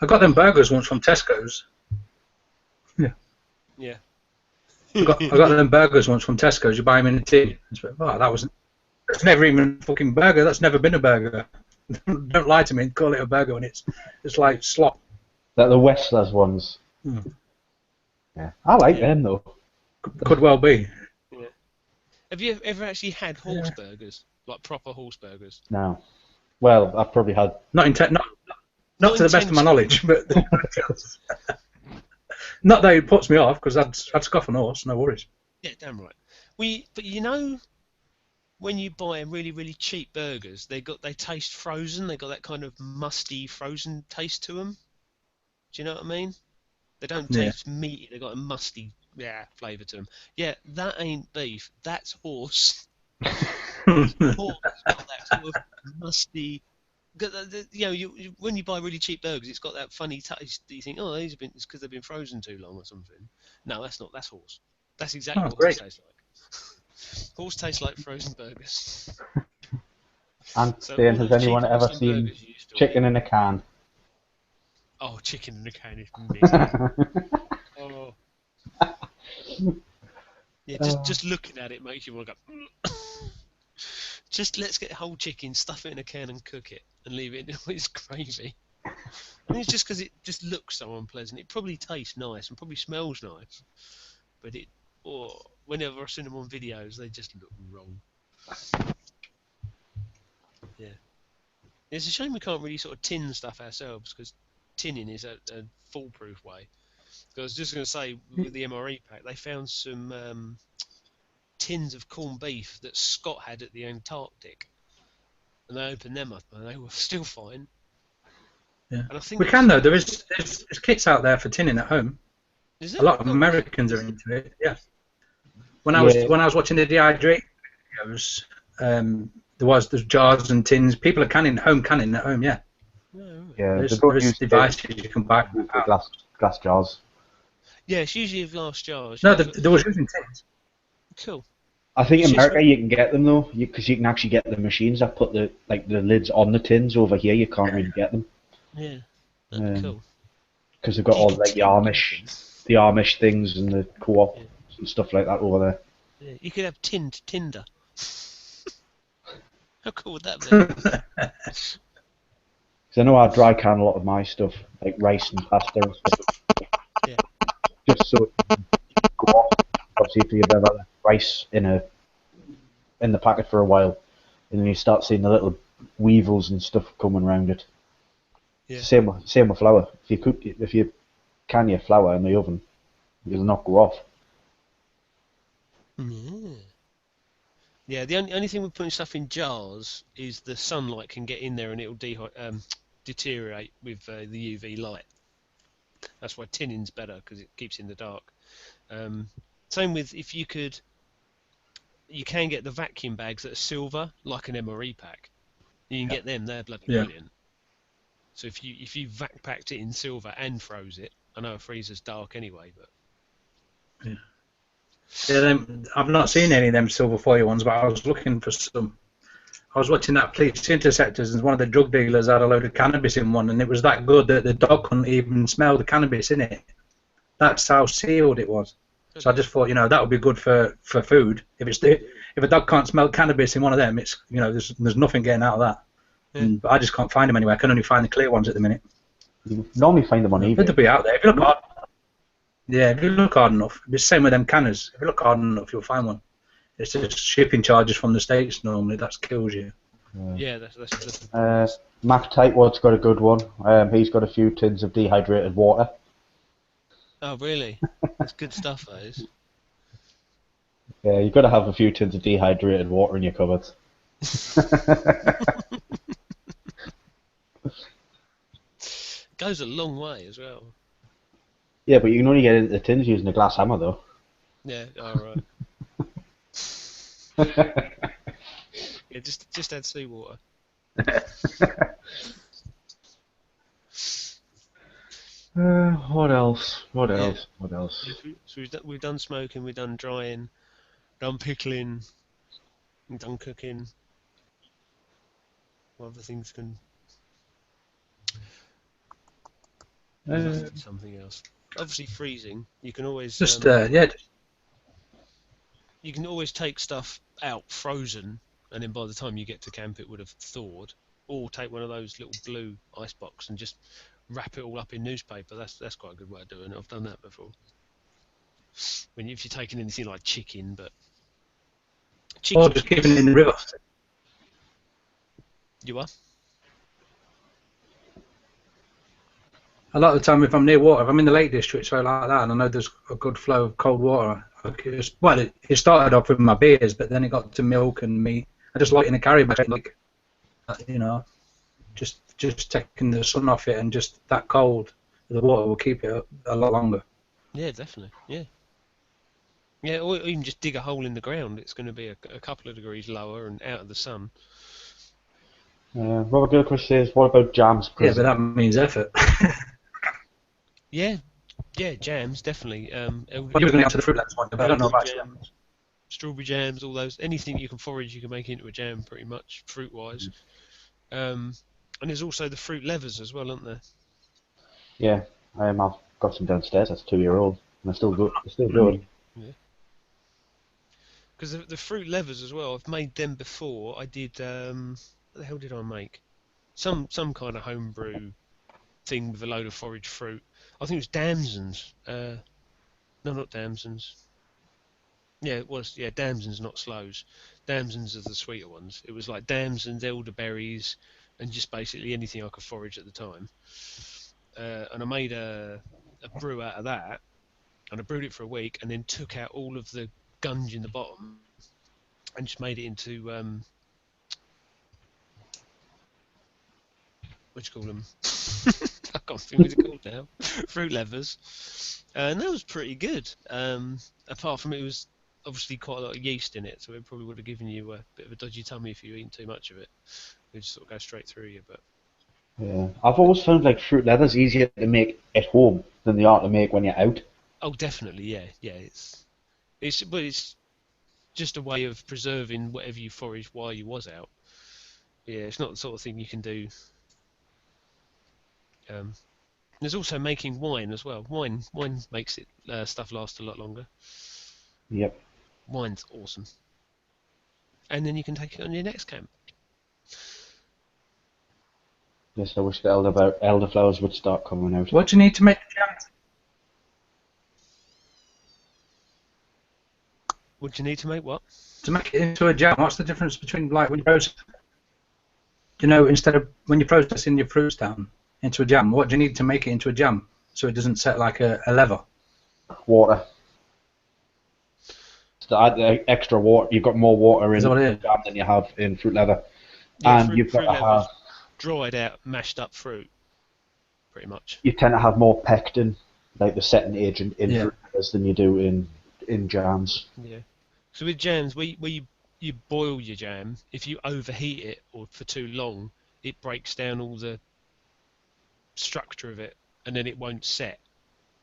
I got them burgers once from Tesco's. Yeah. Yeah. I got them burgers once from Tesco's. You buy them in a tin. Oh, that's never even a fucking burger. That's never been a burger. Don't lie to me and call it a burger when it's like slop. That the Westlers ones. Yeah, I like them though. Could well be. Yeah. Have you ever actually had horse burgers, like proper horse burgers? No. Well, I've probably had. Not to the best of my knowledge, but not that it puts me off because I'd scoff an horse. No worries. Yeah, damn right. But you know, when you buy really really cheap burgers, they taste frozen. They got that kind of musty frozen taste to them. Do you know what I mean? They don't taste meaty. They got a musty flavour to them. Yeah, that ain't beef. That's horse. Horse got that sort of musty. When you buy really cheap burgers, it's got that funny taste. You think, oh, it's because they've been frozen too long or something. No, that's not. That's horse. That's exactly what horse tastes like. Horse tastes like frozen burgers. And Stan, has anyone ever seen chicken in a can? Oh, chicken in a can is amazing. Oh. Yeah, just looking at it makes you want to go. Just let's get a whole chicken, stuff it in a can and cook it, and leave it in its gravy. I think it's just because it just looks so unpleasant. It probably tastes nice and probably smells nice, but whenever I've seen them on videos, they just look wrong. Yeah, it's a shame we can't really sort of tin stuff ourselves, because tinning is a foolproof way. I was just going to say, with the MRE pack, they found some tins of corned beef that Scott had at the Antarctic, and they opened them up, and they were still fine. Yeah. And I think we can though. There's kits out there for tinning at home. Is it? A lot of Americans are into it. Yeah. When I was watching the dehydrate videos, there's jars and tins. People are canning at home. Yeah. Yeah. There's devices you can buy. Glass jars. Yeah, it's usually glass jars. No, there was using tins. Cool. I think in America you can get them though, because you can actually get the machines that put the lids on the tins. Over here you can't really get them. Yeah. That'd be cool. Because they've got all like the Amish things and the co-op and stuff like that over there. Yeah, you could have tinned Tinder. How cool would that be? Because I know I dry can a lot of my stuff, like rice and pasta and stuff. Yeah. Just so it can go off. Obviously, if you've ever had rice in the packet for a while, and then you start seeing the little weevils and stuff coming around it. Yeah. Same with flour. If you can your flour in the oven, it'll not go off. Yeah. The only thing with putting stuff in jars is the sunlight can get in there and it'll deteriorate with the UV light. That's why tinning's better, because it keeps in the dark. Same with you can get the vacuum bags that are silver, like an MRE pack. You can get them; they're bloody brilliant. So if you vac packed it in silver and froze it, I know a freezer's dark anyway, but I've not seen any of them silver foil ones, but I was looking for some. I was watching that Police Interceptors, and one of the drug dealers had a load of cannabis in one, and it was that good that the dog couldn't even smell the cannabis in it. That's how sealed it was. So I just thought, that would be good for food. If a dog can't smell cannabis in one of them, it's there's nothing getting out of that. Yeah. But I just can't find them anywhere. I can only find the clear ones at the minute. You normally find them on eBay. They'll be out there if you look hard. Yeah, if you look hard enough. It's the same with them canners. If you look hard enough, you'll find one. It's just shipping charges from the States normally that kills you. Yeah, that's Mac Tightwad's got a good one. He's got a few tins of dehydrated water. Oh, really? That's good stuff, that is. Yeah, you've got to have a few tins of dehydrated water in your cupboards. Goes a long way as well. Yeah, but you can only get into the tins using a glass hammer, though. Yeah, alright. Yeah, just add seawater. What else? What Yeah. else? What else? So we've done smoking, we've done drying, done pickling, we've done cooking. What other things can? There must be something else. Obviously, freezing. You can always you can always take stuff out frozen, and then by the time you get to camp, it would have thawed. Or take one of those little blue ice box and just wrap it all up in newspaper. That's quite a good way of doing it. I've done that before. If you're taking anything like chicken, but Or just keeping it in the river. You are? A lot of the time, if I'm near water, if I'm in the Lake District, so like that, and I know there's a good flow of cold water, it started off with my beers, but then it got to milk and meat. I just like in a carry bag, like, just taking the sun off it, and just that cold, the water will keep it a lot longer. Yeah, definitely. Yeah. Yeah, or even just dig a hole in the ground. It's going to be a couple of degrees lower and out of the sun. Robert Gilchrist says, what about jams? Yeah, but that means effort. Yeah, jams definitely. I was going to answer the fruit one, but I don't know about jams, strawberry jams, all those. Anything you can forage, you can make into a jam, pretty much, fruit-wise. And there's also the fruit levers as well, aren't there? Yeah, I've got some downstairs. That's 2-year-old, and they're still good. They're still good. Yeah. Because the fruit levers as well, I've made them before. I did. What the hell did I make? Some kind of homebrew thing with a load of foraged fruit. I think it was damsons. No, not damsons. Yeah, it was. Yeah, damsons, not sloes. Damsons are the sweeter ones. It was like damsons, elderberries, and just basically anything I could forage at the time. And I made a brew out of that, and I brewed it for a week, and then took out all of the gunge in the bottom, and just made it into what do you call them? I can't think what it's called now. Fruit levers, and that was pretty good. Apart from it was obviously quite a lot of yeast in it, so it probably would have given you a bit of a dodgy tummy if you eaten too much of it. It would just sort of go straight through you. But Yeah, I've always found like fruit leathers easier to make at home than they are to make when you're out. oh, definitely, yeah. But it's just a way of preserving whatever you foraged while you was out. Yeah, it's not the sort of thing you can do. There's also making wine as well. Wine makes it stuff last a lot longer. Yep. Wine's awesome. And then you can take it on your next camp. Yes, I wish the elderflowers would start coming out. What do you need to make the jam? What do you need to make what? To make it into a jam, what's the difference between like when you process? Instead of when you're processing your fruits down into a jam, what do you need to make it into a jam so it doesn't set like a lever? Water. To add the extra water, you've got more water in jam than you have in fruit leather, yeah, and you've got to have dried out, mashed up fruit, pretty much. You tend to have more pectin, like the setting agent, in fruit leathers than you do in jams. Yeah. So with jams, where you boil your jam, if you overheat it or for too long, it breaks down all the structure of it, and then it won't set.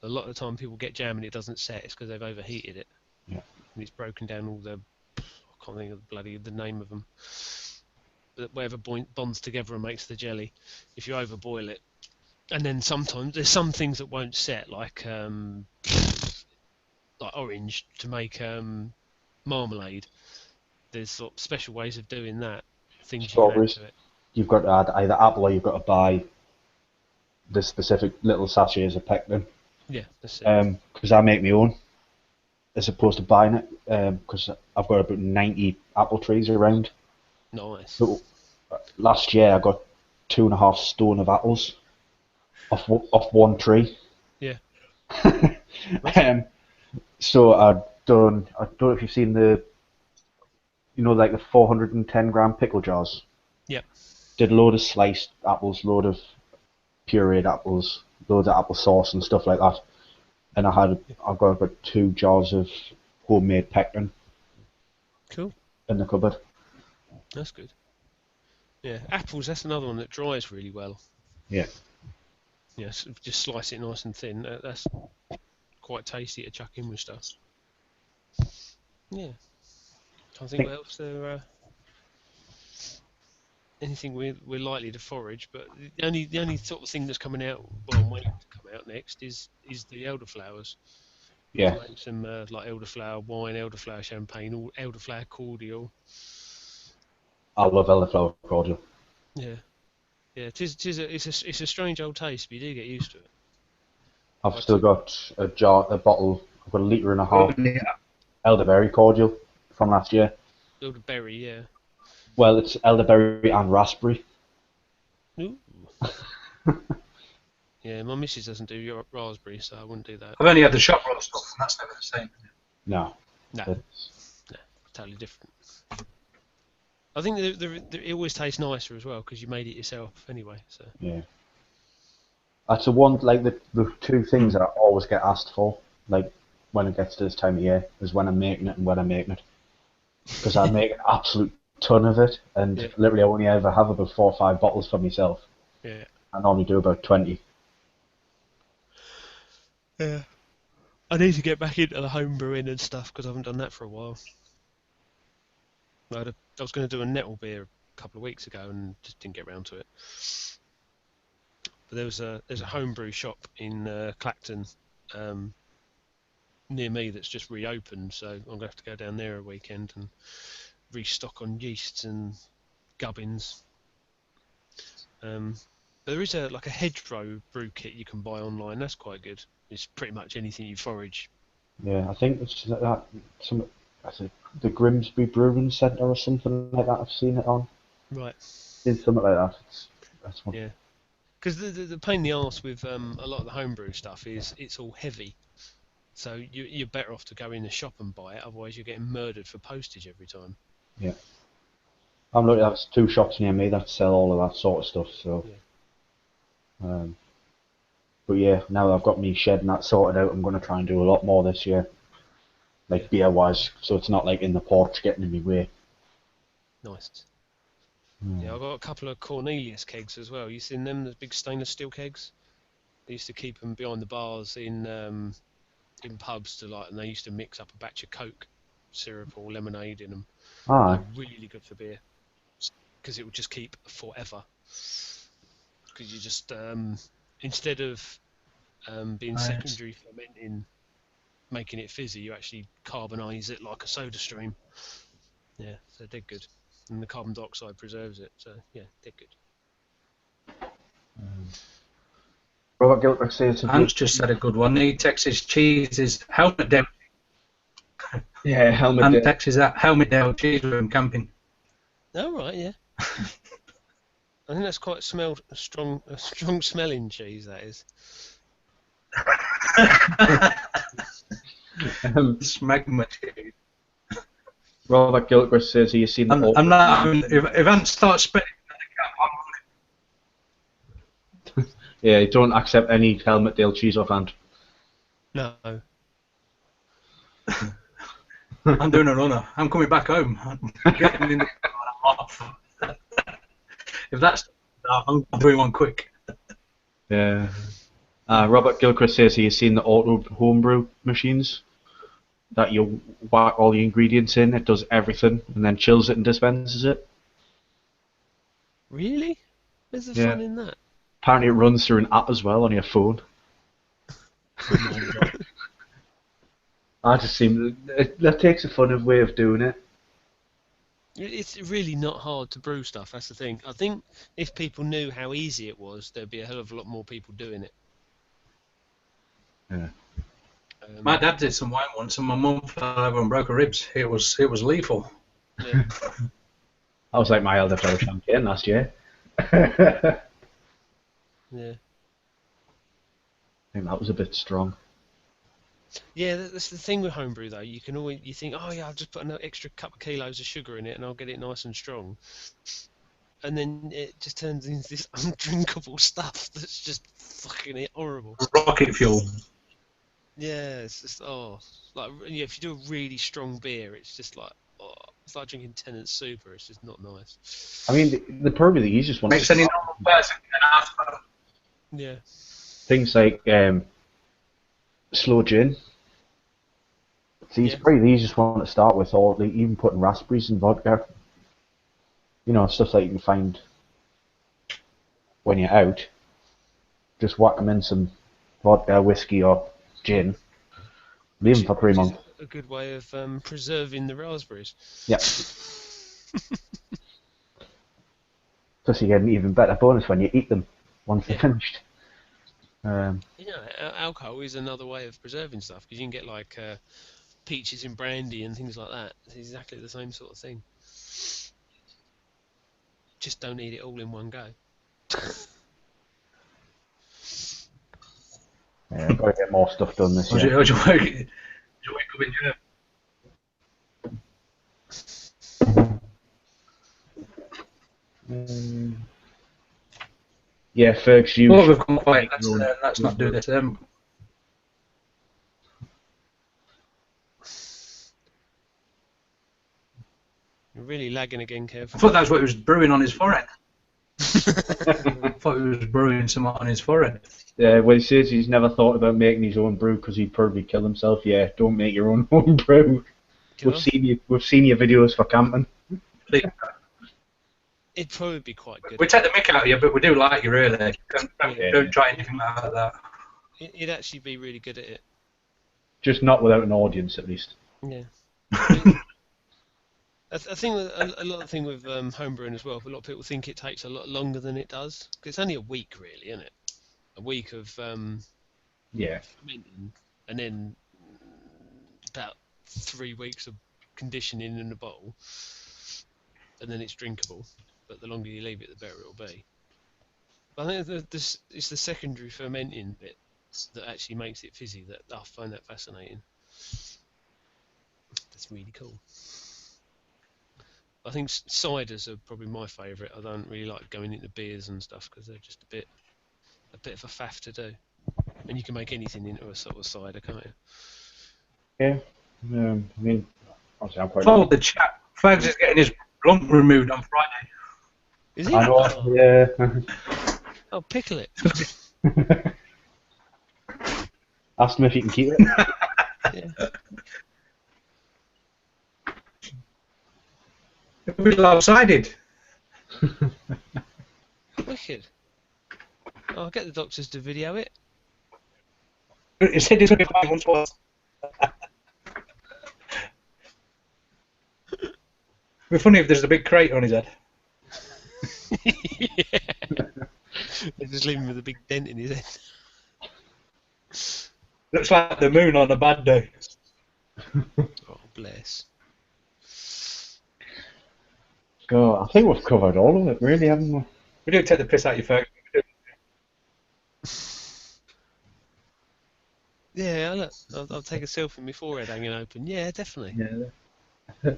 A lot of the time, people get jam and it doesn't set. It's because they've overheated it. Yeah. And it's broken down all the. I can't think of the name of them. But whatever bonds together and makes the jelly. If you overboil it, and then sometimes there's some things that won't set, like orange to make marmalade. There's sort of special ways of doing that. Things Strawberries. You can add to it. You've got to add either apple or you've got to buy the specific little sachets of pectin. Yeah, that's it. Because I make my own, as opposed to buying it. Because I've got about 90 apple trees around. Nice. So last year I got 2.5 stone of apples off one tree. Yeah. So I don't know if you've seen like the 410 gram pickle jars. Yep. Did a load of sliced apples, load of pureed apples, loads of apple sauce and stuff like that. And I've got about 2 jars of homemade pectin. Cool. In the cupboard. That's good. Yeah, apples. That's another one that dries really well. Yeah. Yes, just slice it nice and thin. That's quite tasty to chuck in with stuff. Yeah. I think what else there. Anything we're likely to forage, but the only sort of thing that's coming out, well, I'm waiting to come out next is the elderflowers. Yeah, To make some like elderflower wine, elderflower champagne, or elderflower cordial. I love elderflower cordial. Yeah, yeah. It's a strange old taste, but you do get used to it. I've still got a bottle. I've got a litre and a half Yeah. elderberry cordial from last year. Elderberry, yeah. Well, it's elderberry and raspberry. Ooh. Yeah, my missus doesn't do raspberry, so I wouldn't do that. I've only had the shop roll stuff, and that's never the same. No. No, totally different. I think it always tastes nicer as well because you made it yourself anyway. So Yeah. That's the one, like the two things that I always get asked for, like when it gets to this time of year, is when I'm making it and when I'm making it. Because I make an absolute ton of it, and yeah. literally I only ever have about 4 or 5 bottles for myself. Yeah. I normally do about 20. Yeah. I need to get back into the home brewing and stuff because I haven't done that for a while. I was going to do a nettle beer a couple of weeks ago and just didn't get around to it. But there's a homebrew shop in Clacton near me that's just reopened, so I'm going to have to go down there a weekend and restock on yeasts and gubbins. But there is a hedgerow brew kit you can buy online. That's quite good. It's pretty much anything you forage. Yeah, I think it's that the Grimsby Brewing Centre or something like that. I've seen it on. Right. It's something like that. That's one. Yeah. Because the pain in the arse with a lot of the homebrew stuff is it's all heavy. So you're better off to go in the shop and buy it, otherwise you're getting murdered for postage every time. Yeah. I'm looking at 2 shops near me that sell all of that sort of stuff. So, Yeah. but yeah, now that I've got me shed and that sorted out, I'm going to try and do a lot more this year, like beer wise. So it's not like in the porch getting in my way. Nice. Yeah, I've got a couple of Cornelius kegs as well. You seen them, the big stainless steel kegs? They used to keep them behind the bars in pubs and they used to mix up a batch of Coke syrup or lemonade in them. Ah. They're really good for beer because it would just keep forever. Because you just instead of being Nice. secondary fermenting, making it fizzy, you actually carbonise it like a soda stream. Yeah, so they're good. And the carbon dioxide preserves it, so yeah, they're good. Robert Gilbert says Ant's just said a good one. He Texas cheese is helmet down. Yeah, helmet And day. Texas that helmet down cheese room camping. Oh right, yeah. I think that's quite a strong smelling cheese. That is. Smegma cheese. Robert Gilchrist says, "Have you seen the?" I'm not. If Ant starts spitting, Yeah, you don't accept any Helmetdale cheese off Ant. No. I'm doing a runner. I'm coming back home. I'm getting in the car. If that's, I'm doing one quick. Yeah. Robert Gilchrist says, "Have you seen the auto homebrew machines that you whack all the ingredients in? It does everything and then chills it and dispenses it." Really? Where's the fun in that? Apparently, it runs through an app as well on your phone. I just seem that takes a fun way of doing it. It's really not hard to brew stuff. That's the thing. I think if people knew how easy it was, there'd be a hell of a lot more people doing it. Yeah. My dad did some wine once, and my mum fell over and broke her ribs. It was lethal. Yeah. I was like my elderflower champagne last year. Yeah. I think that was a bit strong. Yeah, that's the thing with homebrew though. You think, oh yeah, I'll just put an extra couple of kilos of sugar in it and I'll get it nice and strong. And then it just turns into this undrinkable stuff that's just fucking horrible. Rocket fuel. Yeah, it's just if you do a really strong beer, it's just like it's like drinking Tennant Super. It's just not nice. I mean, the probably the easiest one. Makes any normal person can ask for. Yeah. things like sloe gin. These Yeah. probably the easiest one to start with, or like, even putting raspberries in vodka. You know, stuff that you can find when you're out. Just whack them in some vodka, whiskey, or gin. Leave them for 3 Which is months. a good way of preserving the raspberries. Yeah. Plus, you get an even better bonus when you eat them once they're finished. You know, alcohol is another way of preserving stuff because you can get like peaches in brandy and things like that. It's exactly the same sort of thing. Just don't eat it all in one go. Yeah, I've got to get more stuff done this How's year. your wake up in Europe? Yeah, Fergs, you Well, should we've gone quiet. make your own Let's not do this. You're really lagging again, Kev. I thought that's what he was brewing on his forehead. I thought he was brewing something on his forehead. Well, he says he's never thought about making his own brew because he'd probably kill himself. Yeah, don't make your own home brew. We've seen your videos for camping. It'd probably be quite good. We take the mick out of you, but we do like you, really. Don't try anything like that. It'd actually be really good at it. Just not without an audience, at least. Yeah. I think a lot of the thing with homebrewing as well, a lot of people think it takes a lot longer than it does. 'Cause it's only a week, really, isn't it? A week of Yeah. fermenting, and then about 3 weeks of conditioning in the bottle, and then it's drinkable. But the longer you leave it, the better it'll be. But I think it's the secondary fermenting bit that actually makes it fizzy. That I find that fascinating. That's really cool. I think ciders are probably my favourite. I don't really like going into beers and stuff because they're just a bit of a faff to do. And you can make anything into a sort of cider, can't you? Yeah. I mean, obviously I'm quite. Follow the chat. Fags is getting his lump removed on Friday. Is he? I know. Oh, Yeah. oh, pickle it. Ask him if he can keep it. Yeah. It'll be lopsided. Wicked. Oh, I'll get the doctors to video it. He said he's going to be fine once more. It'd be funny if there's a big crater on his head. Yeah. They just leave him with a big dent in his head. Looks like the moon on a bad day. Oh, bless. God, I think we've covered all of it, really, haven't we? We do take the piss out of you, folks. Yeah, look, I'll take a selfie with my forehead hanging open. Yeah, definitely. Yeah.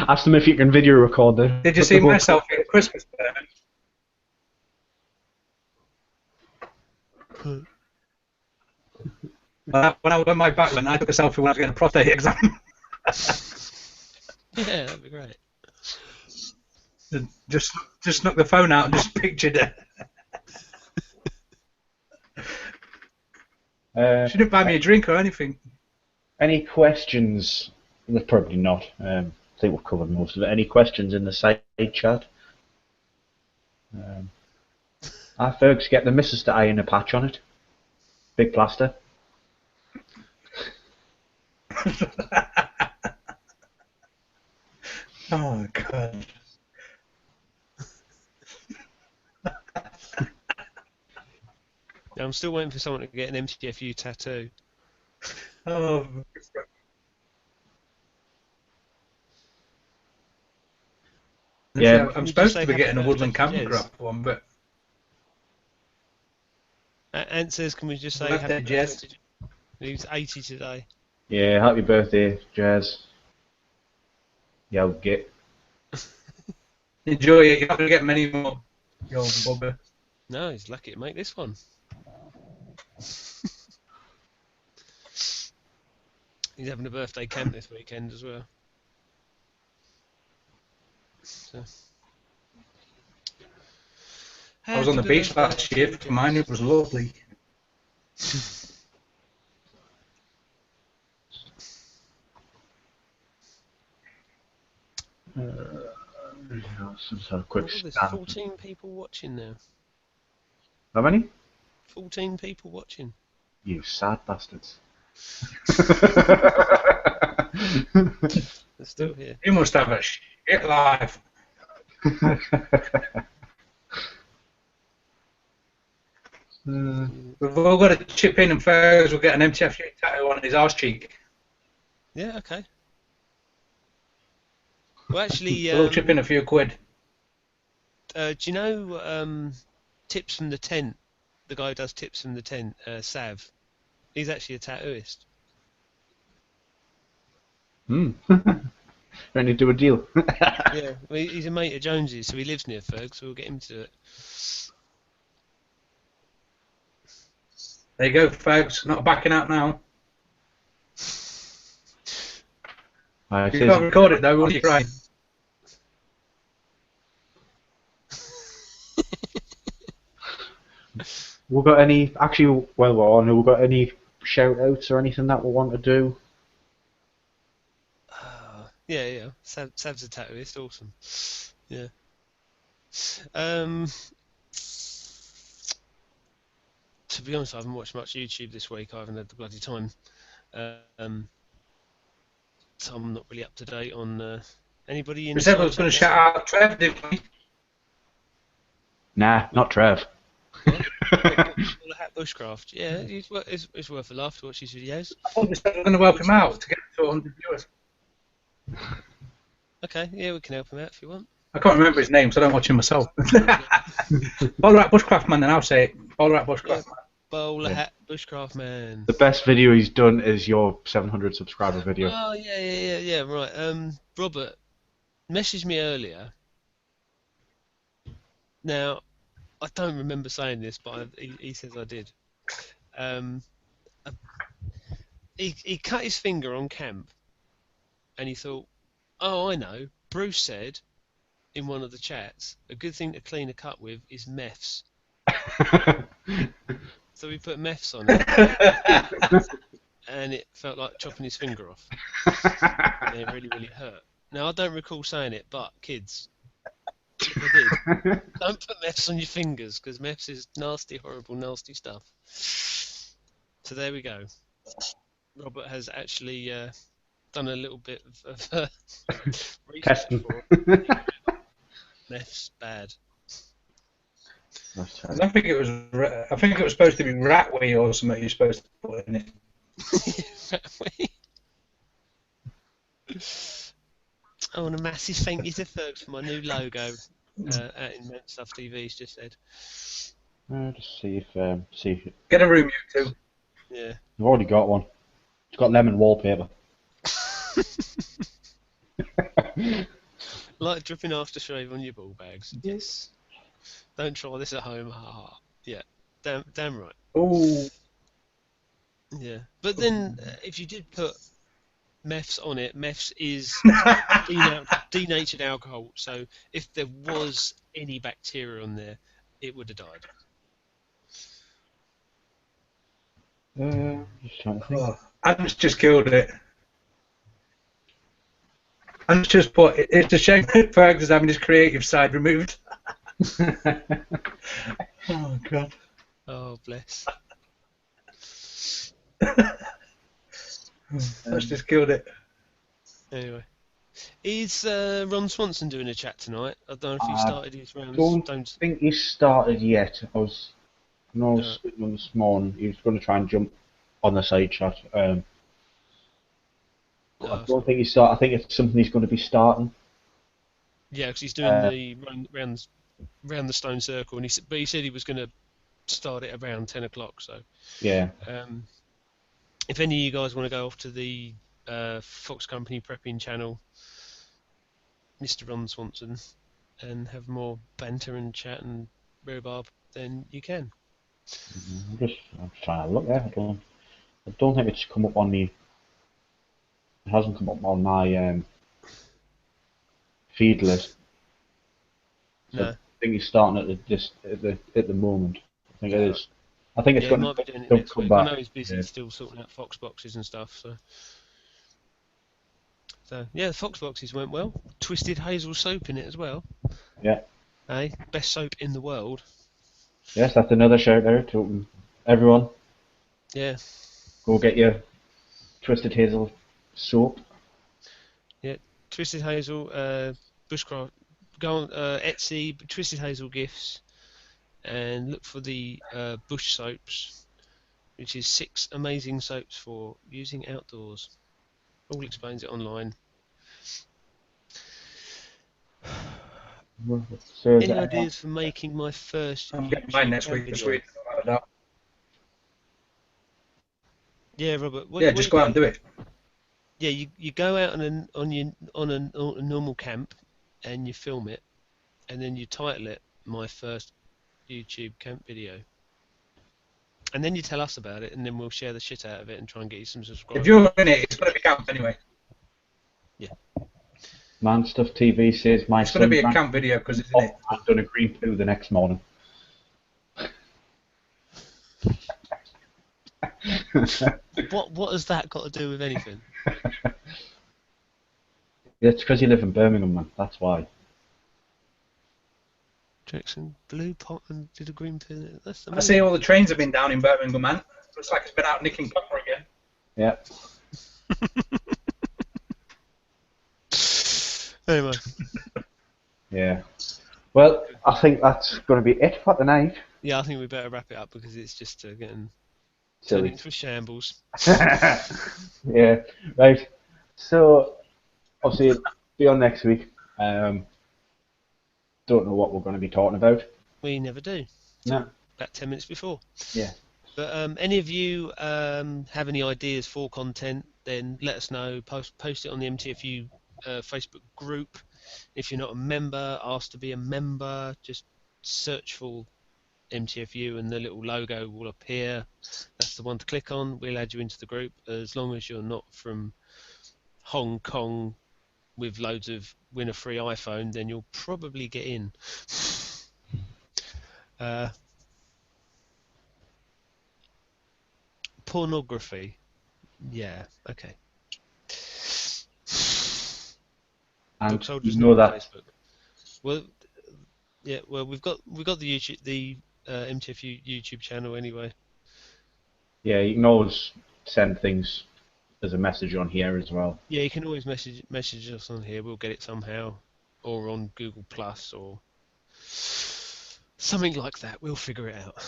Ask them if you can video record it. Did you see myself at Christmas? When my back went, I took a selfie when I was getting a prostate exam. Yeah, that'd be great. Just snuck the phone out and just pictured it. She didn't buy me a drink or anything. Any questions? There's probably not. I think we've covered most of it. Any questions in the side chat? Fergs, get the missus to iron a patch on it. Big plaster. Oh, God. I'm still waiting for someone to get an MTFU tattoo. Oh. Yeah. I'm You supposed just to say be happy getting a birthday woodland to camper Jez. grab one, but Ant says, can we just say Birthday, happy Jez. birthday to Jez? He's 80 today. Yeah, happy birthday, Jazz. Yeah, I'll get. enjoy it. You're not going to get many more. You old bugger. No, he's lucky to make this one. He's having a birthday camp this weekend as well. So. I was on the Happy beach last birthday year to for mine. Jez. It was lovely. Just have a quick Oh, there's scan. 14 people watching now. How many? 14 people watching. You sad bastards. They're still here. You must have a shit life. We've all got to chip in, and Fergus will get an MTFU tattoo on his arse cheek. Yeah, okay. Well, actually, We'll all chip in a few quid. do you know Tips from the Tent? The guy who does Tips from the Tent, Sav. He's actually a tattooist. Ready to do a deal. Yeah, well, he's a mate of Jonesy's, so he lives near Ferg, so we'll get him to do it. There you go, Fergus. Not backing out now. You can't record it though, will you? Right. We've got any, actually, well, we're on, we've got any shout outs or anything that we want to do? Yeah. Sav's a tattooist, awesome. Yeah. To be honest, I haven't watched much YouTube this week. I haven't had the bloody time. So I'm not really up to date on anybody in. We said we was going to shout out Trev, didn't we? Nah, not Trev. All the hat bushcraft. Yeah, it's worth a laugh to watch his videos. I thought we said we were going to help him out to get to 100 viewers. Okay, yeah, we can help him out if you want. I can't remember his name, so I don't watch him myself. Bowler Hat Bushcraft Man, then I'll say it. Bowler Hat Bushcraft Man. Bowler hat bushcraft man. The best video he's done is your 700 subscriber video. Oh yeah, right. Robert messaged me earlier. Now, I don't remember saying this, but he says I did. He cut his finger on camp, and he thought, oh, I know. Bruce said in one of the chats, a good thing to clean a cut with is meths. So we put meths on it, and it felt like chopping his finger off. And it really, really hurt. Now, I don't recall saying it, but kids, if I did, don't put meths on your fingers, because meths is nasty, horrible, nasty stuff. So there we go. Robert has actually done a little bit of research for it. Meths bad. I think it was. I think it was supposed to be ratway or something. You're supposed to put in it. I want a massive thank you to Fergs for my new logo at Invent Stuff TV. He's just said. Just see if Get a room, you two. Yeah. I've already got one. It's got lemon wallpaper. Like dripping aftershave on your ball bags. Yes. Don't try this at home. Yeah. Damn right. Oh. Yeah. But then, if you did put meths on it, meths is denatured alcohol. So if there was any bacteria on there, it would have died. Just trying to think. Oh, Ant's just killed it. Ant's just put. It's a shame that Fergus is having his creative side removed. Oh God. Oh bless. That's just killed it. Anyway, is Ron Swanson doing a chat tonight? I don't know if he started his rounds. Don't think he's started yet. I was speaking on this morning. He was going to try and jump on the side chat. I don't think he started. I think it's something he's going to be starting. Yeah, because he's doing the round the stone circle, and he said he was going to start it around 10 o'clock. So Yeah. If any of you guys want to go off to the Fox Company Prepping channel, Mr. Ron Swanson, and have more banter and chat and rhubarb, then you can. I'm trying to look there. I don't think it's come up on the. It hasn't come up on my feed list. So No. I think he's starting at the moment. I think it is. I think it's Yeah, he going might be doing it to next come week. I back. know he's busy Yeah. still sorting out Fox boxes and stuff. So yeah, the Fox boxes went well. Twisted Hazel soap in it as well. Yeah. Hey, best soap in the world. Yes, that's another shout out to everyone. Yeah. Go get your Twisted Hazel soap. Yeah, Twisted Hazel, Bushcraft. Go on Etsy, Twisted Hazel gifts, and look for the Bush soaps, which is 6 amazing soaps for using outdoors. All explains it online. So is Any that ideas for making my first I'm getting mine YouTube next camp week this video? week. I don't know. Yeah, Robert. What Yeah, you just go out and do? do it. Yeah, you go out on a normal camp, and you film it, and then you title it "My First YouTube Camp Video," and then you tell us about it, and then we'll share the shit out of it and try and get you some If subscribers. you're in it, it's going to be camp anyway. Man Stuff TV says my It's going to son be a drank camp video because it's in it. and done a green poo the next morning. What has that got to do with anything? It's because you live in Birmingham, man. That's why. Jackson blue pot and did a green pin. That's I amazing. see all the trains have been down in Birmingham, man. Looks like it's been out nicking copper again. Yeah. Anyway, Yeah. Well, I think that's going to be it for tonight. yeah, I think we better wrap it up because it's just getting Silly. turning into a shambles. Yeah. Right. So, obviously, be on next week. Don't know what we're going to be talking about. We never do. No. About 10 minutes before. Yeah. But any of you have any ideas for content, then let us know. Post it on the MTFU Facebook group. If you're not a member, ask to be a member. Just search for MTFU and the little logo will appear. That's the one to click on. We'll add you into the group. As long as you're not from Hong Kong with loads of win a free iPhone, then you'll probably get in. Pornography. Yeah, okay. And Book soldiers you know not on that. Facebook. Well, yeah. Well, we've got the YouTube, the MTFU YouTube channel anyway. Yeah, you can always send things as a message on here as well. Yeah, you can always message us on here. We'll get it somehow, or on Google Plus or something like that. We'll figure it out.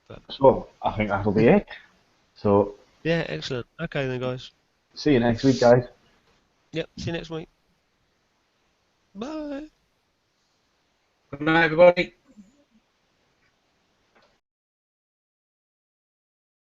But So, I think that'll be it. So, yeah, excellent. Okay then, guys. see you next week, guys. Yep. See you next week. Bye. Good night, everybody.